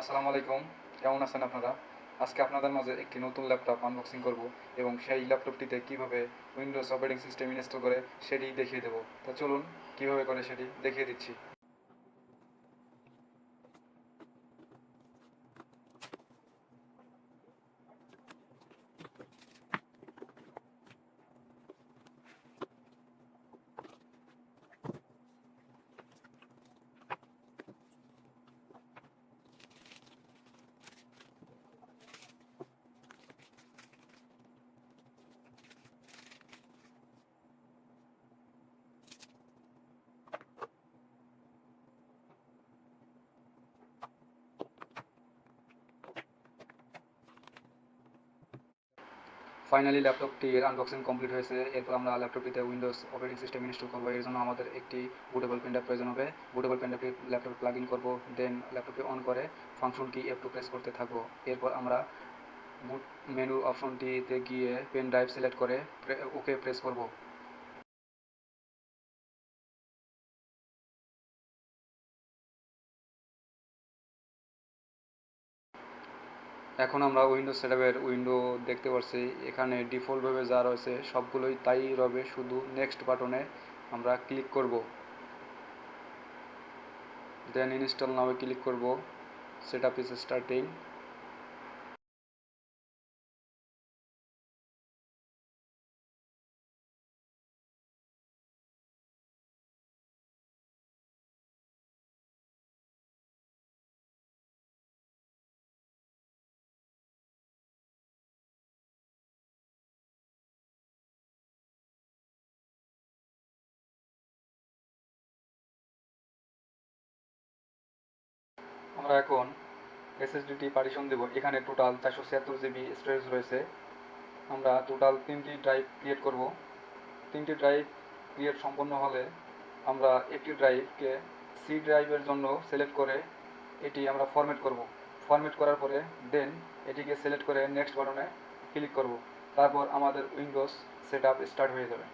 আসসালামু আলাইকুম। কেমন আছেন আপনারা? আজকে আপনাদের মাঝে একটি নতুন ল্যাপটপ আনবক্সিং করব এবং সেই ল্যাপটপটিতে কিভাবে উইন্ডোজ অপারেটিং সিস্টেম ইনস্টল করে সেটি দেখিয়ে দেব। তো চলুন কিভাবে করে সেটি দেখিয়ে দিচ্ছি। ফাইনালি ল্যাপটপটির আনবক্সিং কমপ্লিট হয়েছে। এরপর আমরা ল্যাপটপটিতে উইন্ডোজ অপারেটিং সিস্টেম ইনস্টল করবো। এর জন্য আমাদের একটি বুটেবল প্রিন্টার প্রয়োজন হবে। বুটেবল প্রিন্টারটি ল্যাপটপে প্লাগ ইন করবো, দেন ল্যাপটপটি অন করে ফাংশন কি F2 প্রেস করতে থাকবো। এরপর আমরা বুট মেনু অপশনটিতে গিয়ে পেন ড্রাইভ সিলেক্ট করে ওকে প্রেস করব। এখন আমরা উইন্ডোজ সেটআপের উইন্ডো দেখতে পাচ্ছি। এখানে ডিফল্টভাবে যা রয়েছে সবগুলোই তাই রবে, শুধু নেক্সট বাটনে আমরা ক্লিক করব, দেন ইনস্টল নাও ক্লিক করব। Setup is starting. আমরা এখন এসএসডিটি পার্টিশন দেব। এখানে টোটাল 476 জিবি স্টোরেজ রয়েছে। আমরা টোটাল 3টি ড্রাইভ ক্রিয়েট করব। 3টি ড্রাইভ ক্রিয়েট সম্পন্ন হলে আমরা একটি ড্রাইভকে সি ড্রাইভের জন্য সিলেক্ট করে এটি আমরা ফরম্যাট করব। ফরম্যাট করার পরে দেন এটিকে সিলেক্ট করে নেক্সট বাটনে ক্লিক করব। তারপর আমাদের উইন্ডোজ সেটআপ স্টার্ট হয়ে যাবে।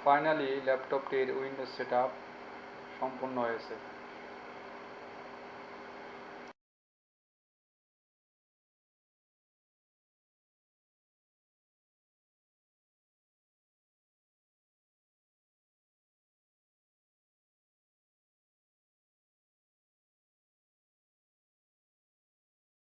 ফাইনালি ল্যাপটপটির উইন্ডোজ সেটআপ সম্পূর্ণ হয়েছে।